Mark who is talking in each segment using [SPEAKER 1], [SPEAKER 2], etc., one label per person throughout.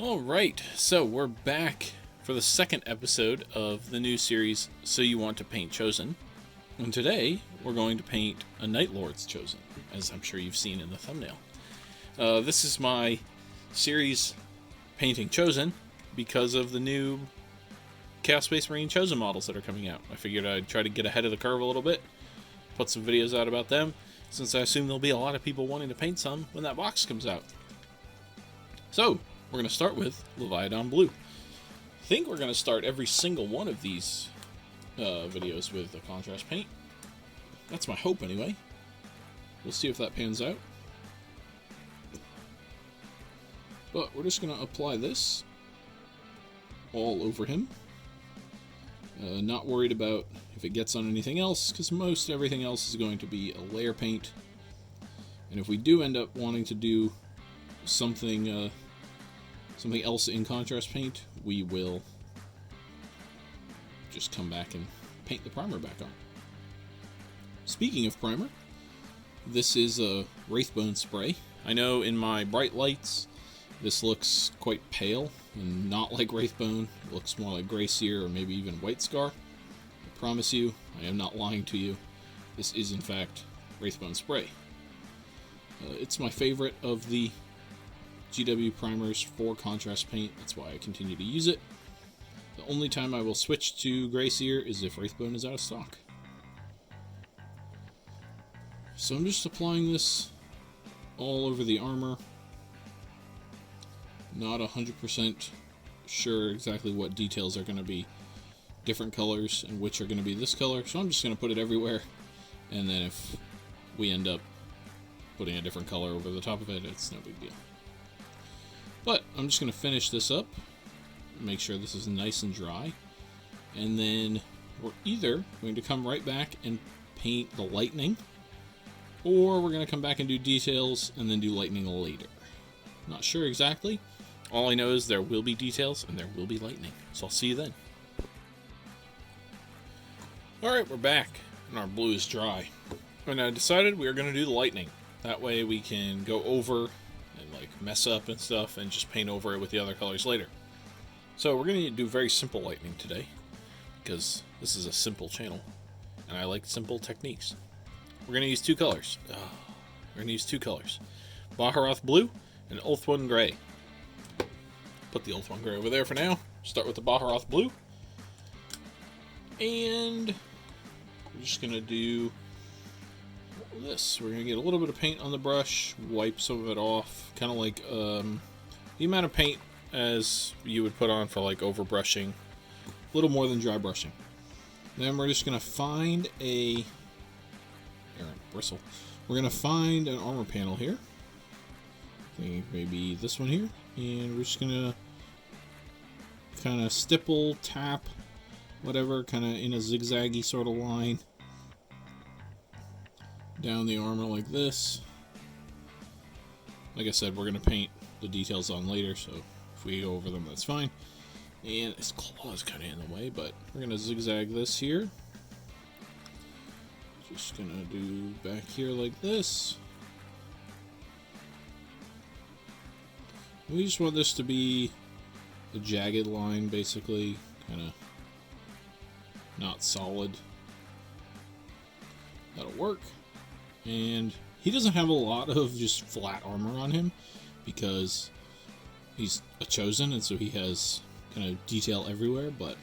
[SPEAKER 1] Alright, so we're back for the second episode of the new series, So You Want to Paint Chosen. And today, we're going to paint a Night Lord's Chosen, as I'm sure you've seen in the thumbnail. This is my series painting Chosen because of the new Chaos Space Marine Chosen models that are coming out. I figured I'd try to get ahead of the curve a little bit, put some videos out about them, since I assume there'll be a lot of people wanting to paint some when that box comes out. So, we're going to start with Leviathan Blue. I think we're going to start every single one of these videos with a contrast paint. That's my hope anyway. We'll see if that pans out. But we're just going to apply this all over him. Not worried about if it gets on anything else, because most everything else is going to be a layer paint. And if we do end up wanting to do something else in contrast paint, we will just come back and paint the primer back on. Speaking of primer, this is a Wraithbone spray. I know in my bright lights this looks quite pale and not like Wraithbone. It looks more like Grey Seer or maybe even White Scar. I promise you, I am not lying to you. This is in fact Wraithbone spray. It's my favorite of the GW primers for contrast paint. That's why I continue to use it. The only time I will switch to Grey Seer is if Wraithbone is out of stock. So I'm just applying this all over the armor. Not 100% sure exactly what details are going to be different colors and which are going to be this color, so I'm just going to put it everywhere, and then if we end up putting a different color over the top of it, it's no big deal. But I'm just going to finish this up, make sure this is nice and dry, and then we're either going to come right back and paint the lightning, or we're going to come back and do details and then do lightning later. Not sure exactly. All I know is there will be details and there will be lightning, so I'll see you then. Alright, we're back, and our blue is dry. And I decided we were going to do the lightning. That way we can go over and like mess up and stuff and just paint over it with the other colors later. So we're going to do very simple lightning today, because this is a simple channel and I like simple techniques. We're going to use two colors. Baharoth Blue and Ulthuan Gray. Put the Ulthuan Gray over there for now. Start with the Baharoth Blue. And we're just going to do this. We're going to get a little bit of paint on the brush, wipe some of it off, kind of like the amount of paint as you would put on for like over brushing, a little more than dry brushing. Then we're just going to find a bristle. We're going to find an armor panel here. I think maybe this one here, and we're just going to kind of stipple, tap, whatever, kind of in a zigzaggy sort of line down the armor like this. Like I said, we're going to paint the details on later, so if we go over them, that's fine. And his claw is kind of in the way, but we're going to zigzag this here. Just going to do back here like this. We just want this to be a jagged line, basically, kind of not solid. That'll work. And he doesn't have a lot of just flat armor on him because he's a chosen, and so he has kind of detail everywhere, but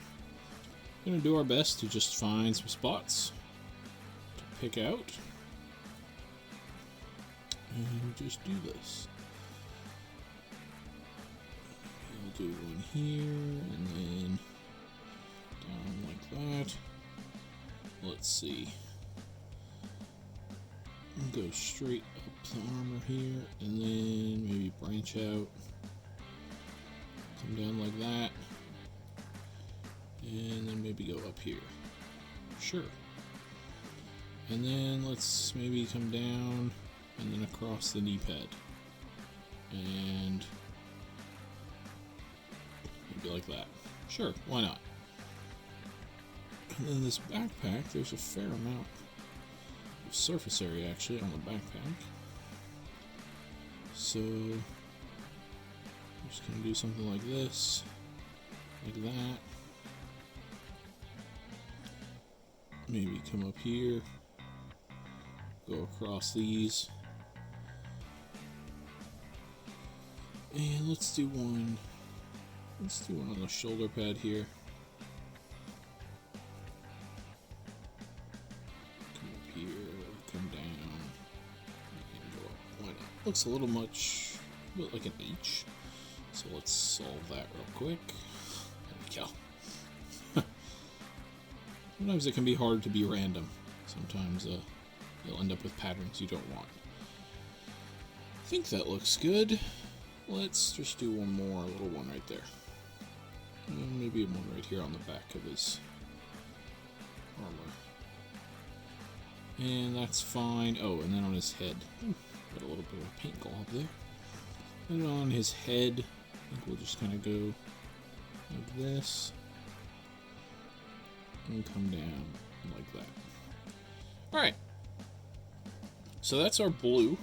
[SPEAKER 1] we're going to do our best to just find some spots to pick out and just do this. We'll do one here and then down like that. Let's see. Go straight up the armor here, and then maybe branch out, come down like that, and then maybe go up here. Sure. And then let's maybe come down and then across the knee pad, and maybe like that. Sure, why not? And then this backpack, there's a fair amount of surface area actually on the backpack. So just gonna do something like this, like that. Maybe come up here, go across these, and let's do one. Let's do one on the shoulder pad here. Come up here, come down, and go up. Why not? Looks a little much, a bit like an H. So let's solve that real quick. There we go. Sometimes it can be hard to be random. Sometimes you'll end up with patterns you don't want. I think that looks good. Let's just do one more, a little one right there. And maybe one right here on the back of his armor. And that's fine. Oh, and then on his head. Got a little bit of a paint glob there. And on his head, I think we'll just kind of go like this. And come down like that. Alright. So that's our blue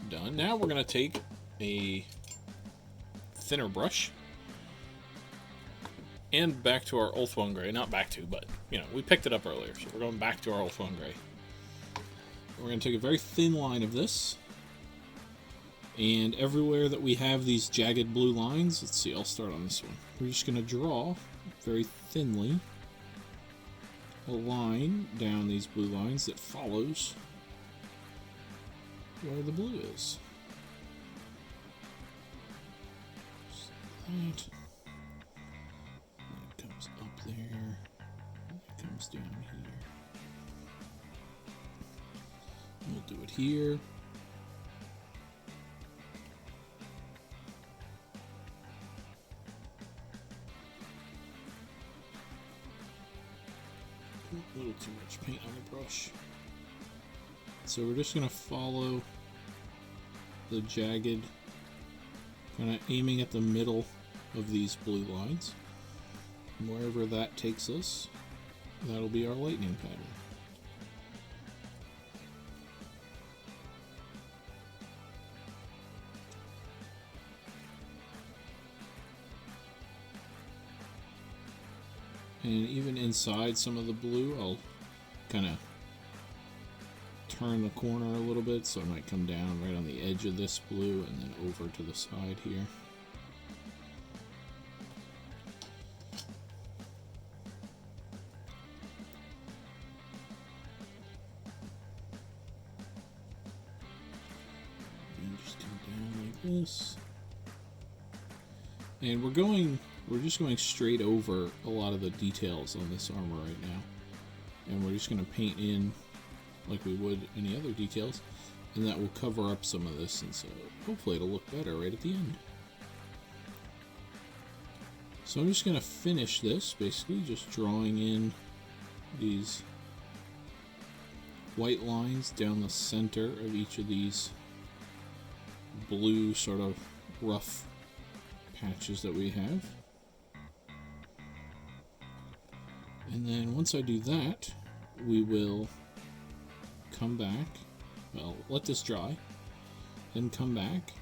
[SPEAKER 1] done. Now we're going to take a thinner brush and back to our Ulthuan Gray. Not back to, but, you know, we picked it up earlier, so we're going back to our Ulthuan Gray. We're going to take a very thin line of this, and everywhere that we have these jagged blue lines, let's see, I'll start on this one. We're just going to draw very thinly a line down these blue lines that follows where the blue is. Just like that. It comes up there, and it comes down here. We'll do it here. A little too much paint on the brush. So we're just going to follow the jagged, kind of aiming at the middle of these blue lines. And wherever that takes us, that'll be our lightning pattern. And even inside some of the blue, I'll kind of turn the corner a little bit, so it might come down right on the edge of this blue and then over to the side here. And just come down like this. And we're just going straight over a lot of the details on this armor right now. And we're just going to paint in like we would any other details, and that will cover up some of this, and so hopefully it'll look better right at the end. So I'm just going to finish this, basically just drawing in these white lines down the center of each of these blue sort of rough patches that we have. And then once I do that, we will come back, well, let this dry, then come back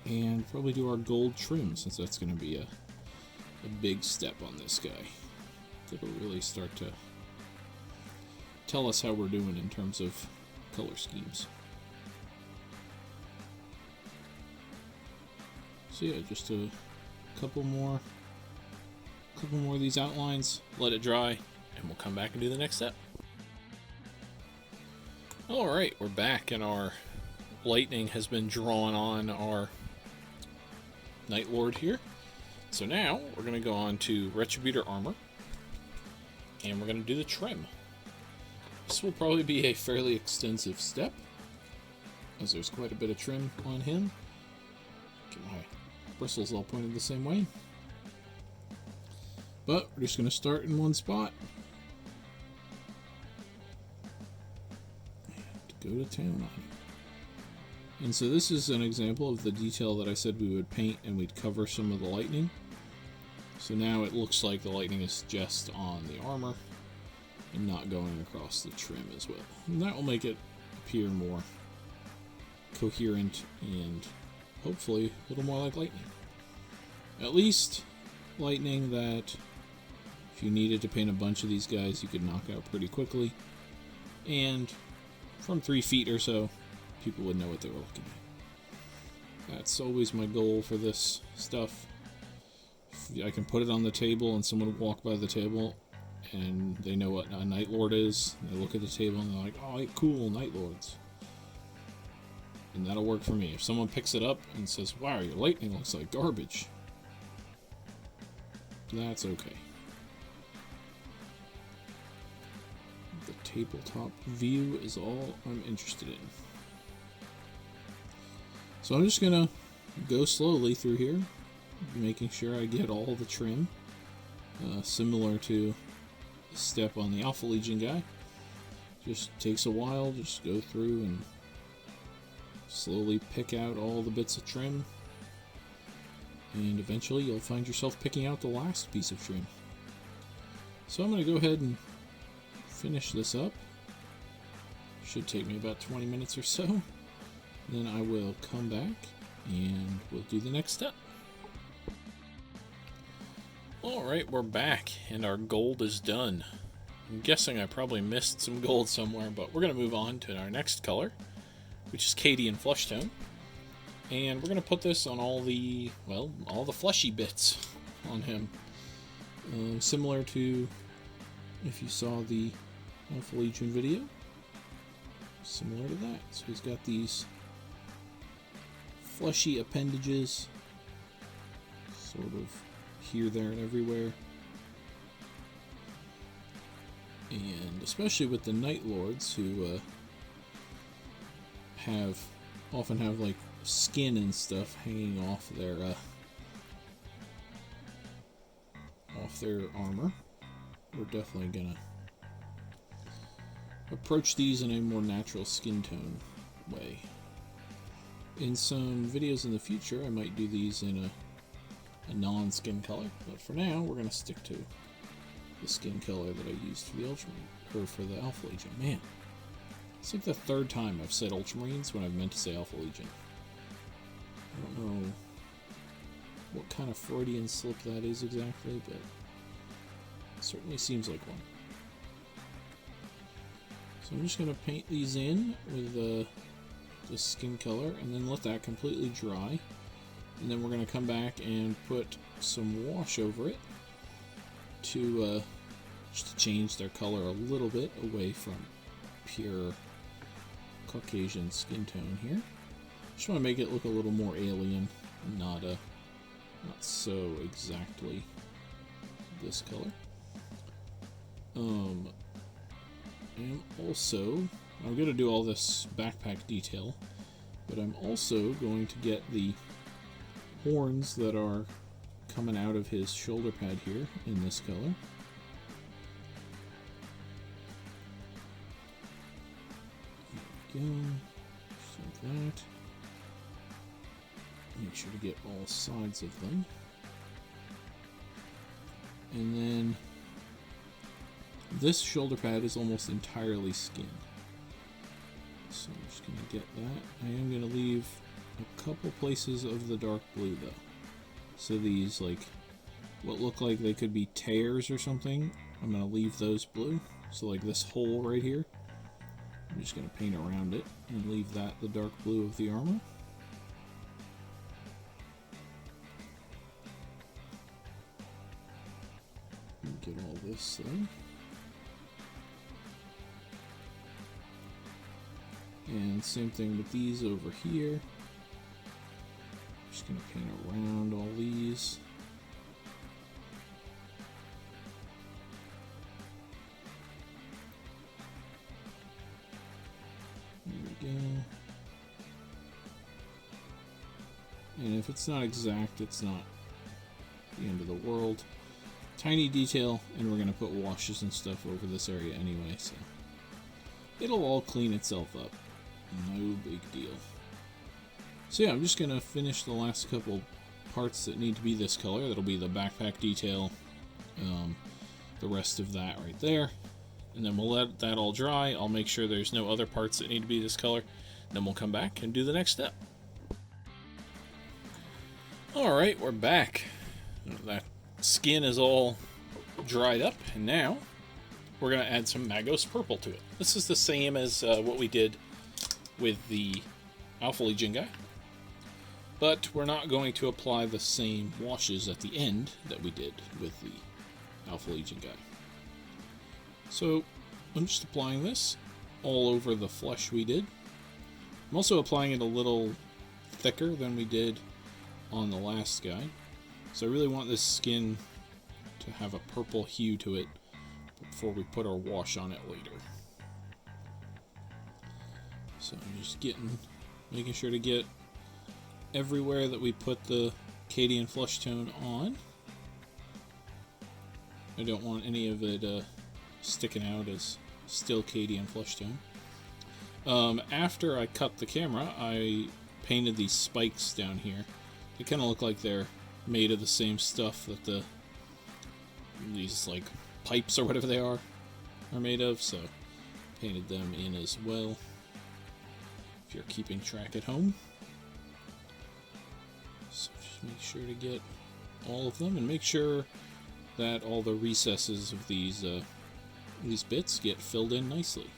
[SPEAKER 1] and probably do our gold trim, since that's going to be a big step on this guy. It'll really start to tell us how we're doing in terms of color schemes. So yeah, just a couple more of these outlines, let it dry, and we'll come back and do the next step. Alright, we're back, and our lightning has been drawn on our Night Lord here. So now we're going to go on to Retributer Armor, and we're going to do the trim. This will probably be a fairly extensive step, as there's quite a bit of trim on him. Get my bristles all pointed the same way. But we're just going to start in one spot. Go to town on it. And so this is an example of the detail that I said we would paint, and we'd cover some of the lightning. So now it looks like the lightning is just on the armor and not going across the trim as well. And that will make it appear more coherent and hopefully a little more like lightning. At least lightning that if you needed to paint a bunch of these guys, you could knock out pretty quickly. And from 3 feet or so, people would know what they were looking at. That's always my goal for this stuff. I can put it on the table and someone would walk by the table and they know what a Night Lord is. They look at the table and they're like, oh, cool, Night Lords. And that'll work for me. If someone picks it up and says, wow, your lightning looks like garbage, that's okay. The tabletop view is all I'm interested in. So I'm just gonna go slowly through here, making sure I get all the trim, similar to the step on the Alpha Legion guy. Just takes a while, just go through and slowly pick out all the bits of trim, and eventually you'll find yourself picking out the last piece of trim. So I'm going to go ahead and finish this up. Should take me about 20 minutes or so. Then I will come back and we'll do the next step. Alright, we're back and our gold is done. I'm guessing I probably missed some gold somewhere, but we're going to move on to our next color, which is Cadian Flushtone. And we're going to put this on all the fleshy bits on him. Similar to if you saw the Alpha Legion video. Similar to that. So he's got these fleshy appendages, sort of here, there, and everywhere. And especially with the Night Lords, who often have like skin and stuff hanging off their armor. We're definitely gonna approach these in a more natural skin tone way. In some videos in the future, I might do these in a non-skin color, but for now, we're gonna stick to the skin color that I used for the Ultramarine, or for the Alpha Legion. Man, it's like the 3rd time I've said Ultramarines when I've meant to say Alpha Legion. I don't know what kind of Freudian slip that is exactly, but it certainly seems like one. So I'm just going to paint these in with the skin color and then let that completely dry. And then we're going to come back and put some wash over it to just to change their color a little bit away from pure Caucasian skin tone here. Just want to make it look a little more alien, not so exactly this color. I'm going to do all this backpack detail, but I'm also going to get the horns that are coming out of his shoulder pad here in this color. There we go. Just like that. Make sure to get all sides of them. And then this shoulder pad is almost entirely skin. So I'm just going to get that. I am going to leave a couple places of the dark blue though. So these, like, what look like they could be tears or something, I'm going to leave those blue. So like this hole right here, I'm just going to paint around it and leave that the dark blue of the armor. Get all this though. And same thing with these over here. Just going to paint around all these. There we go. And if it's not exact, it's not the end of the world. Tiny detail, and we're going to put washes and stuff over this area anyway, so it'll all clean itself up. No big deal. So yeah, I'm just going to finish the last couple parts that need to be this color. That'll be the backpack detail, the rest of that right there. And then we'll let that all dry. I'll make sure there's no other parts that need to be this color. Then we'll come back and do the next step. Alright, we're back. That skin is all dried up, and now we're going to add some Magos Purple to it. This is the same as what we did with the Alpha Legion guy, but we're not going to apply the same washes at the end that we did with the Alpha Legion guy. So I'm just applying this all over the flesh we did. I'm also applying it a little thicker than we did on the last guy. So I really want this skin to have a purple hue to it before we put our wash on it later. So I'm just making sure to get everywhere that we put the Cadian Flushtone on. I don't want any of it sticking out as still Cadian Flushtone. After I cut the camera, I painted these spikes down here. They kind of look like they're made of the same stuff that these like pipes or whatever they are made of, so painted them in as well, if you're keeping track at home. So just make sure to get all of them, and make sure that all the recesses of these bits get filled in nicely.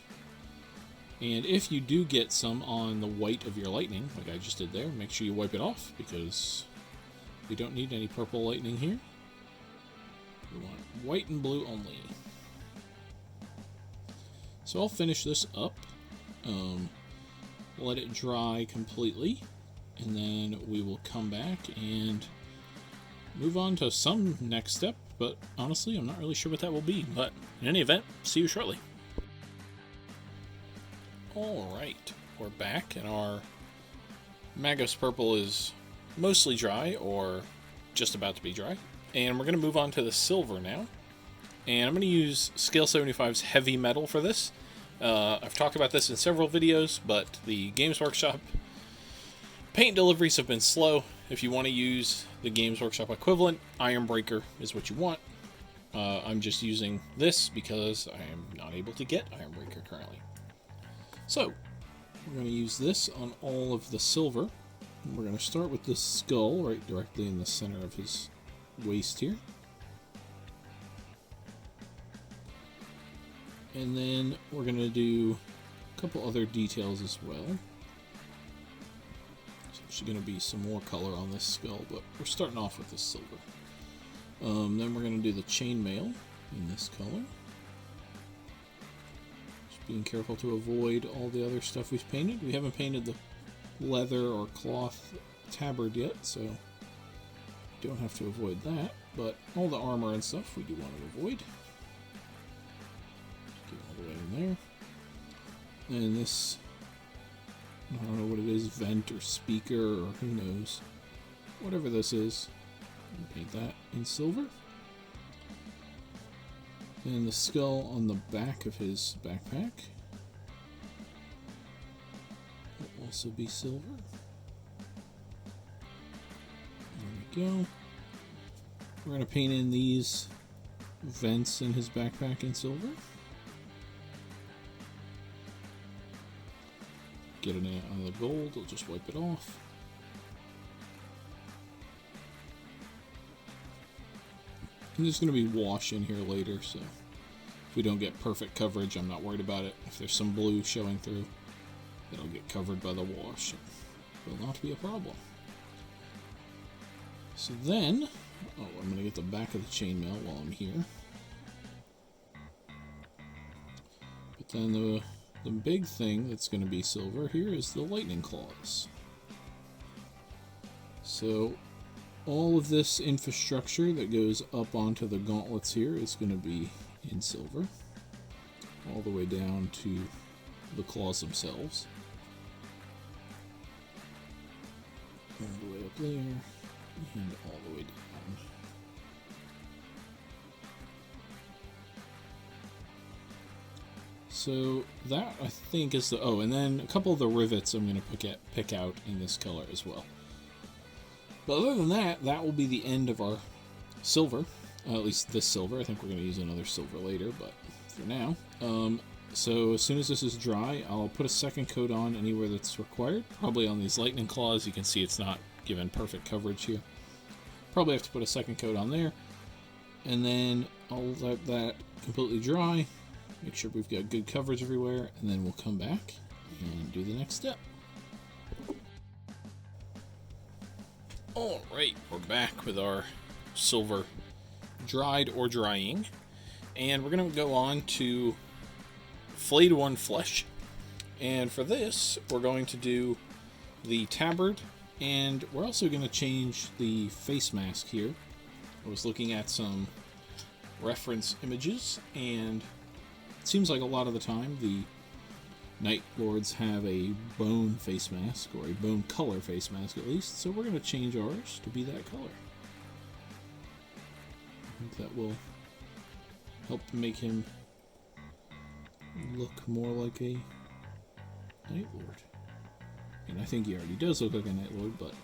[SPEAKER 1] And if you do get some on the white of your lightning, like I just did there, make sure you wipe it off, because we don't need any purple lightning here. We want white and blue only. So I'll finish this up, let it dry completely, and then we will come back and move on to some next step, but honestly I'm not really sure what that will be. But in any event, see you shortly. Alright, we're back, and our Magos Purple is mostly dry, or just about to be dry. And we're going to move on to the silver now. And I'm going to use Scale 75's Heavy Metal for this. I've talked about this in several videos, but the Games Workshop paint deliveries have been slow. If you want to use the Games Workshop equivalent, Ironbreaker is what you want. I'm just using this because I am not able to get Ironbreaker currently. So, we're going to use this on all of the silver. And we're going to start with this skull right directly in the center of his waist here. And then we're going to do a couple other details as well. There's actually going to be some more color on this skull, but we're starting off with this silver. Then we're going to do the chainmail in this color. Being careful to avoid all the other stuff we've painted. We haven't painted the leather or cloth tabard yet, so don't have to avoid that. But all the armor and stuff we do want to avoid. Get all the way in there. And this, I don't know what it is, vent or speaker or who knows. Whatever this is, paint that in silver. And the skull on the back of his backpack will also be silver. There we go. We're going to paint in these vents in his backpack in silver. Get it out of the gold, we'll just wipe it off. And there's going to be wash in here later, so if we don't get perfect coverage, I'm not worried about it. If there's some blue showing through, it'll get covered by the wash. It will not be a problem. So then, I'm going to get the back of the chainmail while I'm here. But then the big thing that's going to be silver here is the lightning claws. So all of this infrastructure that goes up onto the gauntlets here is going to be in silver, all the way down to the claws themselves. All the way up there, and all the way down. So that, I think, is the... Oh, and then a couple of the rivets I'm going to pick out in this color as well. But other than that, that will be the end of our silver. At least this silver. I think we're going to use another silver later, but for now. So as soon as this is dry, I'll put a second coat on anywhere that's required. Probably on these lightning claws. You can see it's not given perfect coverage here. Probably have to put a second coat on there. And then I'll let that completely dry. Make sure we've got good coverage everywhere. And then we'll come back and do the next step. Alright, we're back with our silver dried or drying. And we're going to go on to Flayed One Flesh. And for this, we're going to do the tabard. And we're also going to change the face mask here. I was looking at some reference images, and it seems like a lot of the time the Night Lords have a bone face mask, or a bone color face mask at least, so we're going to change ours to be that color. I think that will help make him look more like a Night Lord. And I think he already does look like a Night Lord, but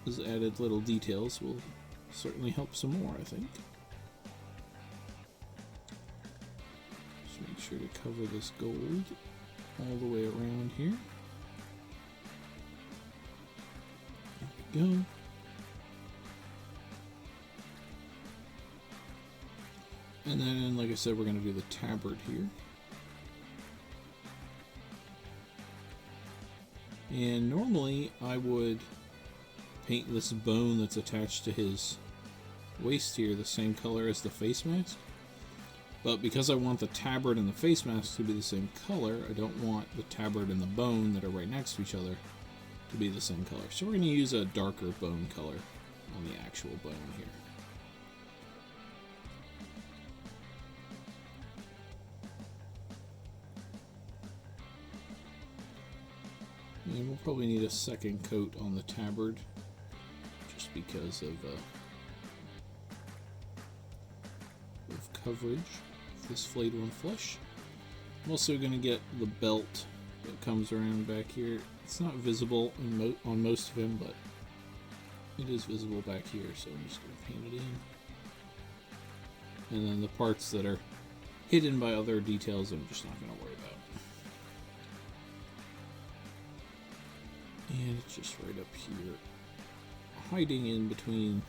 [SPEAKER 1] those added little details will certainly help some more, I think. Just make sure to cover this gold all the way around here. There we go. And then, like I said, we're going to do the tabard here. And normally I would paint this bone that's attached to his waist here the same color as the face mask. But because I want the tabard and the face mask to be the same color, I don't want the tabard and the bone that are right next to each other to be the same color. So we're going to use a darker bone color on the actual bone here. And we'll probably need a second coat on the tabard, just because of coverage of this Flayed One Flesh. I'm also going to get the belt that comes around back here. It's not visible on most of him, but it is visible back here, so I'm just going to paint it in. And then the parts that are hidden by other details, I'm just not going to worry about. And it's just right up here, hiding in between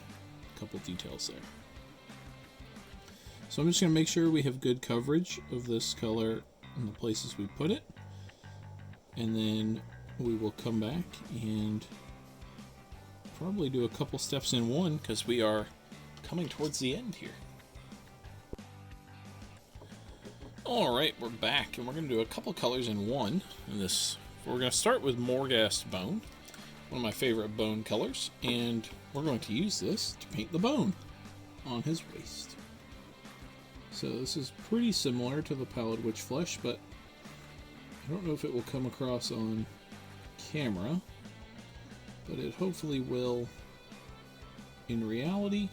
[SPEAKER 1] a couple details there. So I'm just going to make sure we have good coverage of this color in the places we put it. And then we will come back and probably do a couple steps in one, because we are coming towards the end here. Alright, we're back, and we're going to do a couple colors in one in this. We're going to start with Morghast Bone, one of my favorite bone colors, and we're going to use this to paint the bone on his waist. So this is pretty similar to the Pallid Witch Flesh, but I don't know if it will come across on camera, but it hopefully will in reality,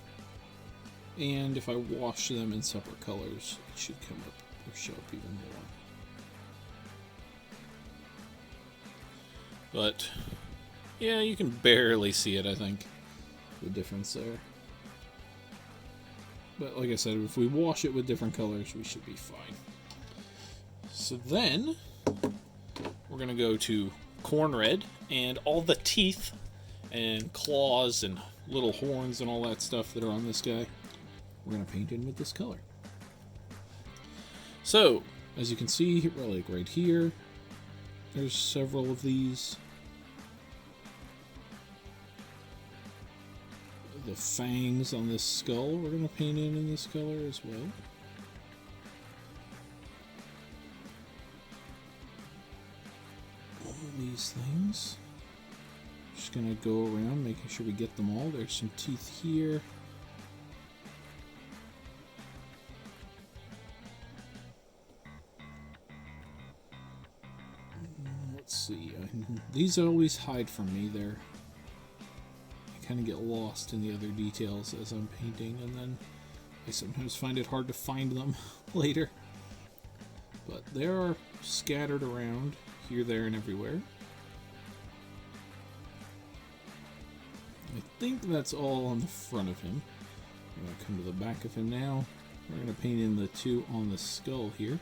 [SPEAKER 1] and if I wash them in separate colors, it should come up or show up even more. But yeah, you can barely see it, I think, the difference there. But like I said, if we wash it with different colors, we should be fine. So then we're going to go to Corn Red, and all the teeth and claws and little horns and all that stuff that are on this guy, we're going to paint in with this color. So, as you can see, like right here, there's several of these. The fangs on this skull we're going to paint in this color as well. All these things. Just going to go around making sure we get them all. There's some teeth here. Let's see. These always hide from me. I kind of get lost in the other details as I'm painting, and then I sometimes find it hard to find them later. But they are scattered around here, there, and everywhere. I think that's all on the front of him. I'm going to come to the back of him now. We're going to paint in the two on the skull here.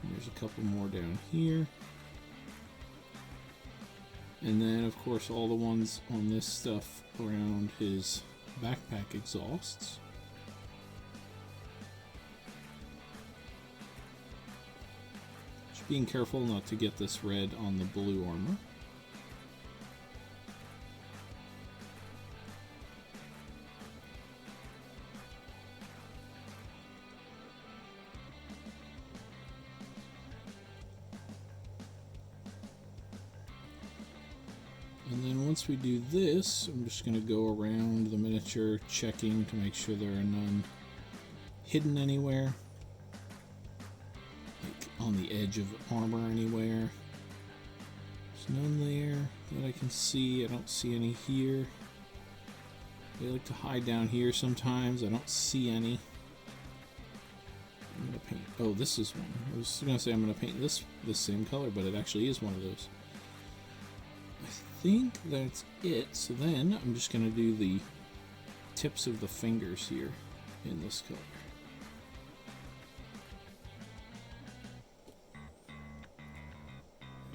[SPEAKER 1] And there's a couple more down here. And then, of course, all the ones on this stuff around his backpack exhausts. Just being careful not to get this red on the blue armor. And then once we do this, I'm just going to go around the miniature checking to make sure there are none hidden anywhere. Like on the edge of armor anywhere. There's none there that I can see. I don't see any here. They like to hide down here sometimes. I don't see any. I'm going to paint... Oh, this is one. I was going to say I'm going to paint this same color, but it actually is one of those. I think that's it. So then I'm just going to do the tips of the fingers here in this color.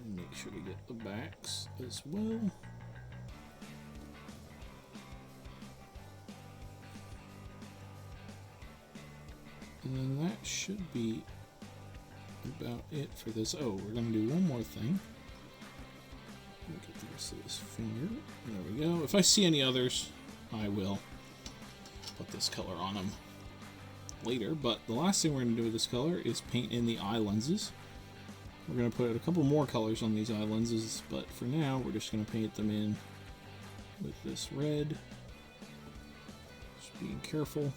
[SPEAKER 1] And make sure to get the backs as well. And then that should be about it for this. Oh, we're going to do one more thing. Get the rest of this finger. There we go. If I see any others, I will put this color on them later. But the last thing we're going to do with this color is paint in the eye lenses. We're going to put a couple more colors on these eye lenses, but for now we're just going to paint them in with this red. Just being careful.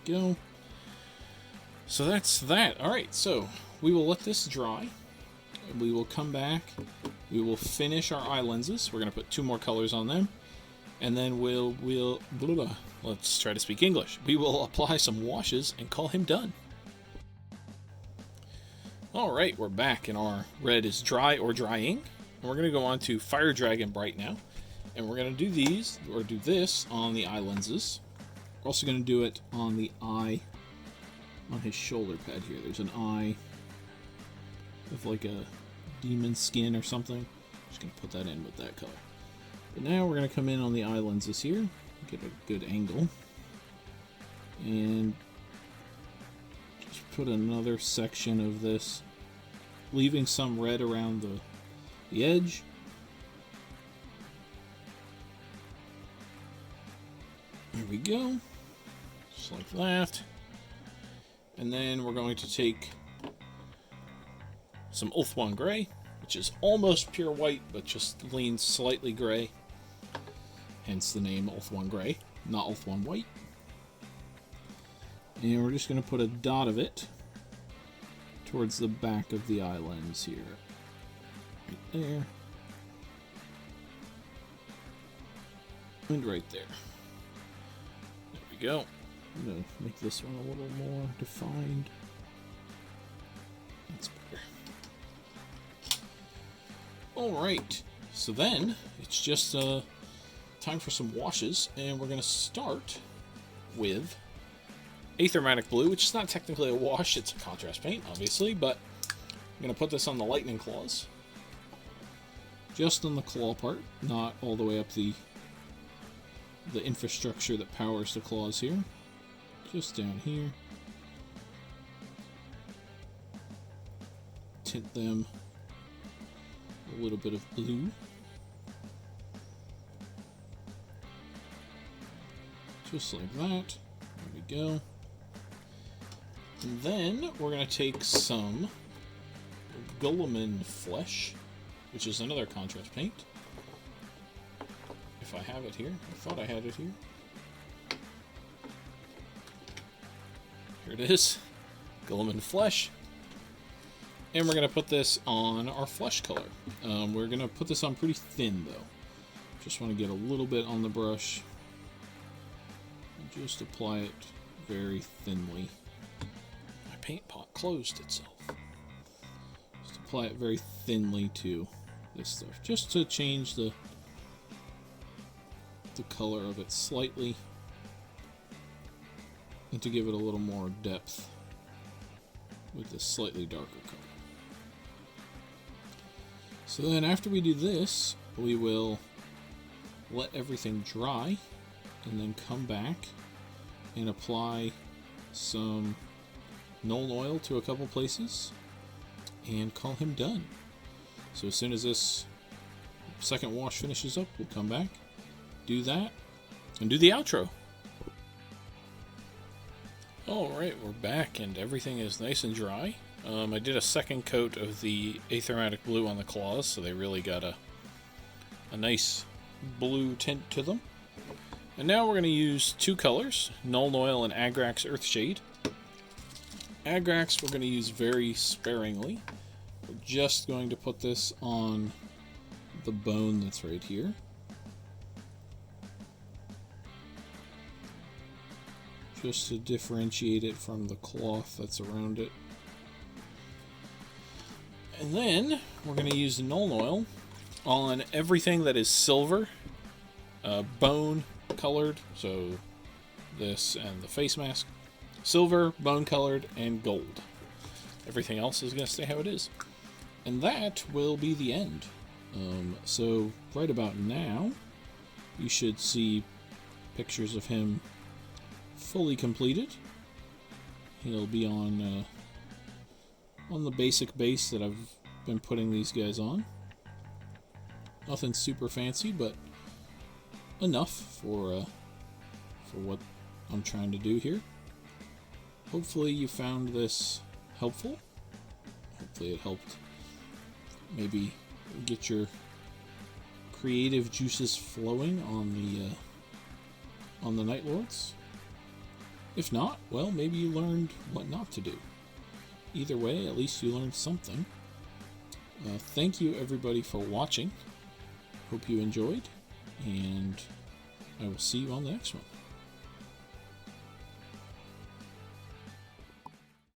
[SPEAKER 1] There we go. So that's that. Alright, so we will let this dry. We will come back. We will finish our eye lenses. We're going to put 2 more colors on them. And then let's try to speak English. We will apply some washes and call him done. Alright, we're back and our red is dry or drying. And we're going to go on to Fire Dragon Bright now. And we're going to do this on the eye lenses. We're also going to do it on the eye, on his shoulder pad here. There's an eye with like a demon skin or something. I'm just going to put that in with that color. But now we're going to come in on the eye lenses here, get a good angle, and just put another section of this, leaving some red around the edge. There we go, just like that. And then we're going to take some Ulthuan Gray, which is almost pure white, but just leans slightly gray. Hence the name Ulthuan Gray, not Ulthuan White. And we're just going to put a dot of it towards the back of the eye lens here. Right there. And right there. There we go. I'm going to make this one a little more defined. That's better. Alright, so then it's just time for some washes, and we're going to start with a Thermatic Blue, which is not technically a wash, it's a contrast paint, obviously, but I'm going to put this on the lightning claws. Just on the claw part, not all the way up the infrastructure that powers the claws here. Just down here. Tint them a little bit of blue. Just like that. There we go. And then we're going to take some Leviathan Flesh, which is another contrast paint. If I have it here. I thought I had it here. Here it is. Leviathan Flesh. And we're going to put this on our flesh color. We're going to put this on pretty thin, though. Just want to get a little bit on the brush. And just apply it very thinly. My paint pot closed itself. Just apply it very thinly to this stuff. Just to change the color of it slightly. And to give it a little more depth with this slightly darker color. So then after we do this, we will let everything dry and then come back and apply some Nuln Oil to a couple places and call him done. So as soon as this second wash finishes up, we'll come back, do that, and do the outro. Alright, we're back and everything is nice and dry. I did a second coat of the Thermatic Blue on the claws, so they really got a nice blue tint to them. And now we're going to use two colors, Nuln Oil and Agrax Earthshade. Agrax we're going to use very sparingly. We're just going to put this on the bone that's right here. Just to differentiate it from the cloth that's around it. And then we're going to use the Nuln Oil on everything that is silver, bone colored, so this and the face mask, silver, bone colored, and gold. Everything else is going to stay how it is. And that will be the end. So right about now, you should see pictures of him fully completed. He'll be on the basic base that I've been putting these guys on. Nothing super fancy, but enough for what I'm trying to do here. Hopefully you found this helpful. Hopefully it helped maybe get your creative juices flowing on the Night Lords. If not, well, maybe you learned what not to do. Either way, at least you learned something. Thank you everybody for watching. Hope you enjoyed, and I will see you on the next one.